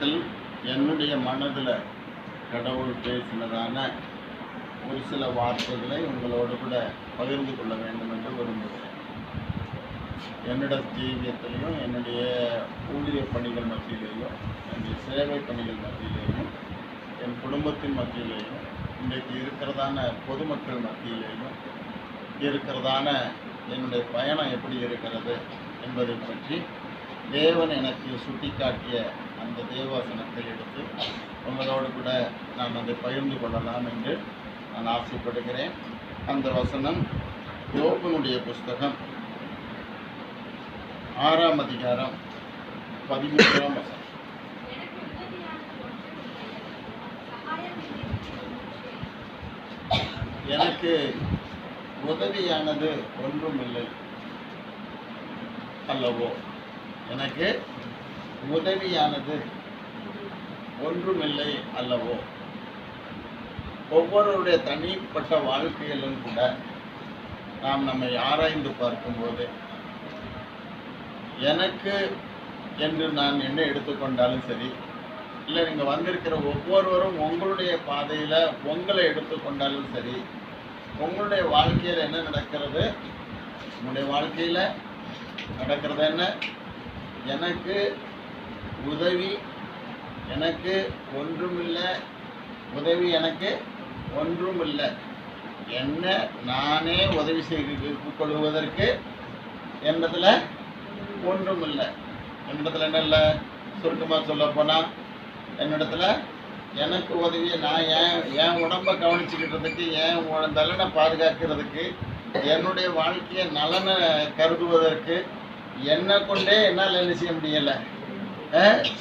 சமயத்தில் என்னுடைய மனதில் கடவுள் பேசினதான ஒரு சில வார்த்தைகளை உங்களோடு கூட பகிர்ந்து கொள்ள வேண்டும் என்று விரும்புகிறேன். என்னுடைய ஜீவியத்திலையும் என்னுடைய ஊழிய பணிகள் மத்தியிலேயும் என்னுடைய சேவை பணிகள் மத்தியிலேயும் என் குடும்பத்தின் மத்தியிலேயும் இன்றைக்கு இருக்கிறதான பொதுமக்கள் மத்தியிலேயும் இருக்கிறதான என்னுடைய பயணம் எப்படி இருக்கிறது என்பதை பற்றி தேவன் எனக்கு சுட்டிக்காட்டிய அந்த தேவவசனத்தை எடுத்து உங்களோடு கூட நான் அதை பகிர்ந்து கொள்ளலாம் என்று நான் ஆசைப்படுகிறேன். அந்த வசனம் யோபனுடைய புஸ்தகம் 6ஆம் அதிகாரம் 13ஆம் வசனம். எனக்கு உதவியானது ஒன்றுமில்லை அல்லவோ, எனக்கு உதவியானது ஒன்றுமில்லை அல்லவோ. ஒவ்வொருவருடைய தனிப்பட்ட வாழ்க்கையிலும் கூட நாம் நம்மை ஆராய்ந்து பார்க்கும்போது எனக்கு என்று நான் என்ன எடுத்துக்கொண்டாலும் சரி, இல்லை நீங்கள் வந்திருக்கிற ஒவ்வொருவரும் உங்களுடைய பாதையில் உங்களை எடுத்துக்கொண்டாலும் சரி, உங்களுடைய வாழ்க்கையில் என்ன நடக்கிறது, உங்களுடைய வாழ்க்கையில் நடக்கிறது என்ன, எனக்கு உதவி எனக்கு ஒன்றுமில்லை, உதவி எனக்கு ஒன்றுமில்லை, என்ன நானே உதவி செய்து கொள்வதற்கு என்னதில் ஒன்றுமில்லை. என்னிடத்துல என்ன இல்லை, சுருக்கமாக சொல்ல போனால் என்னிடத்துல எனக்கு உதவியை நான் என் உடம்பை கவனிச்சுக்கிட்டதுக்கு, என் பலனை பாதுகாக்கிறதுக்கு, என்னுடைய வாழ்க்கையை நலனை கருதுவதற்கு என்னை கொண்டே என்னால் என்ன செய்ய முடியலை,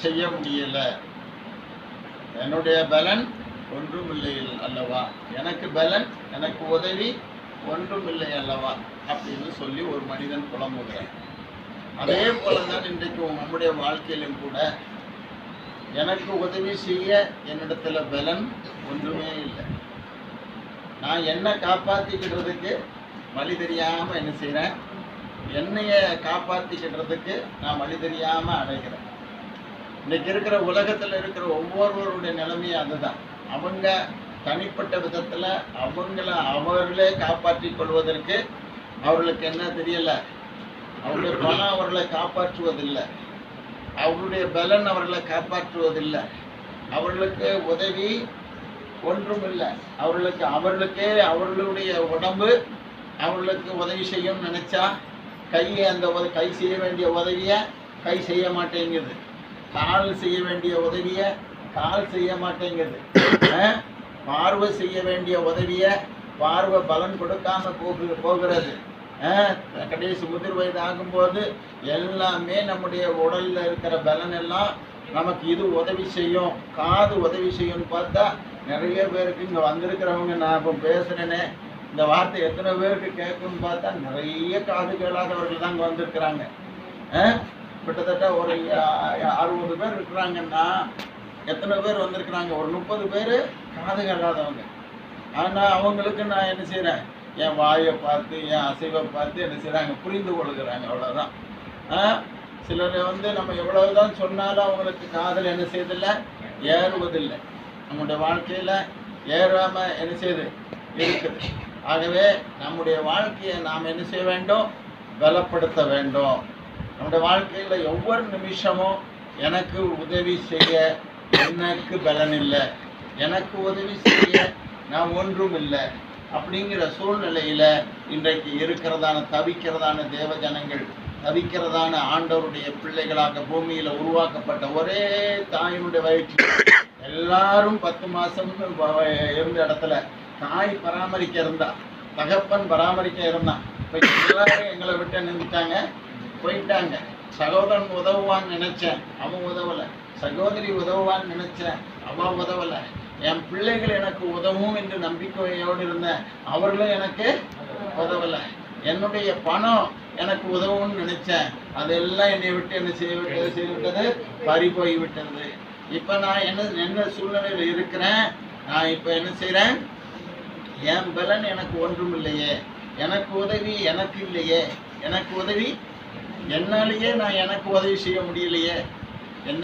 செய்ய முடியலை. என்னுடைய பலன் ஒன்றுமில்லை அல்லவா, எனக்கு பலன் எனக்கு உதவி ஒன்றுமில்லை அல்லவா அப்படின்னு சொல்லி ஒரு மனிதன் புலம்புகிறான். அதே போல தான் இன்றைக்கு நம்முடைய வாழ்க்கையிலும் கூட எனக்கு உதவி செய்ய என்னிடத்துல பலன் ஒன்றுமே இல்லை. நான் என்னை காப்பாற்றிக்கிடுறதுக்கு வழி தெரியாமல் என்ன செய்கிறேன், என்னைய காப்பாற்றிக்கிடுறதுக்கு நான் வழி தெரியாமல் அடைகிறேன். இன்னைக்கு இருக்கிற உலகத்தில் இருக்கிற ஒவ்வொருவருடைய நிலைமையும் அதுதான். அவங்க தனிப்பட்ட விதத்தில் அவர்களே காப்பாற்றி கொள்வதற்கு அவர்களுக்கு என்ன தெரியலை, அவருடைய பணம் அவர்களை காப்பாற்றுவதில்லை, அவருடைய பலன் அவர்களை காப்பாற்றுவதில்லை, அவர்களுக்கு உதவி ஒன்றும் இல்லை. அவர்களுக்கே அவர்களுடைய உடம்பு அவர்களுக்கு உதவி செய்யும் நினைச்சா கை செய்ய வேண்டிய உதவியை கை செய்ய மாட்டேங்குது, கால் செய்ய வேண்டிய உதவியை கால் செய்ய மாட்டேங்குது, பார்வை செய்ய வேண்டிய உதவியை பார்வை பலன் கொடுக்காம போகிறது. கடைசி முதிர் வயது ஆகும்போது எல்லாமே நம்முடைய உடலில் இருக்கிற பலன் எல்லாம் நமக்கு இது உதவி செய்யும், காது உதவி செய்யும்னு பார்த்தா நிறைய பேருக்கு இங்கே வந்திருக்கிறவங்க, நான் இப்போ பேசுகிறேனே இந்த வார்த்தை எத்தனை பேருக்கு கேட்கும்னு பார்த்தா நிறைய காது கேளாதவர்கள் தான் இங்கே வந்திருக்கிறாங்க. கிட்டத்தட்ட ஒரு 60 பேர் இருக்கிறாங்கன்னா எத்தனை பேர் வந்திருக்கிறாங்க, ஒரு 30 பேர் காது கேளாதவங்க. ஆனால் அவங்களுக்கு நான் என்ன செய்கிறேன், என் வாயை பார்த்து என் அசைவை பார்த்து என்ன செய்கிறாங்க, புரிந்து கொள்கிறாங்க, அவ்வளோதான். சிலர் நம்ம எவ்வளவுதான் சொன்னாலும் அவங்களுக்கு காதல் என்ன செய்யதில்லை, ஏறுவதில்லை. நம்முடைய வாழ்க்கையில் ஏறாமல் என்ன செய்யுது இருக்குது. ஆகவே நம்முடைய வாழ்க்கையை நாம் என்ன செய்ய வேண்டும், பலப்படுத்த வேண்டும். நம்முடைய வாழ்க்கையில் ஒவ்வொரு நிமிஷமும் எனக்கு உதவி செய்ய எனக்கு பலன் இல்லை, எனக்கு உதவி செய்ய நான் ஒன்றும் இல்லை அப்படிங்கிற சூழ்நிலையில் இன்றைக்கு தவிக்கிறதான தேவ ஜனங்கள், தவிக்கிறதான ஆண்டவருடைய பிள்ளைகளாக பூமியில் உருவாக்கப்பட்ட ஒரே தாயினுடைய வயிற்றில் எல்லாரும் 10 மாதம் இருந்த இடத்துல தாய் பராமரிக்க இருந்தா, தகப்பன் பராமரிக்க இருந்தான். இப்போ எல்லாரும் எங்களை விட்டு நின்றுட்டாங்க, போயிட்டாங்க. சகோதரன் உதவுவான்னு நினைச்சேன், அவன் உதவலை. சகோதரி உதவுவான்னு நினைச்சேன், அவன் உதவலை. என் பிள்ளைகள் எனக்கு உதவும் என்று நம்பிக்கையோடு இருந்தேன், அவர்களும் எனக்கு உதவலை. என்னுடைய பணம் எனக்கு உதவும்னு நினைச்சேன், அதெல்லாம் என்னை விட்டு என்ன செய்துவிட்டது, பறி போய்விட்டது. இப்போ நான் என்ன சூழ்நிலையில் இருக்கிறேன், நான் இப்போ என்ன செய்கிறேன், என் பலன் எனக்கு ஒன்றும் இல்லையே, எனக்கு உதவி எனக்கு இல்லையே, எனக்கு உதவி என்னாலேயே நான் எனக்கு உதவி செய்ய முடியலையே,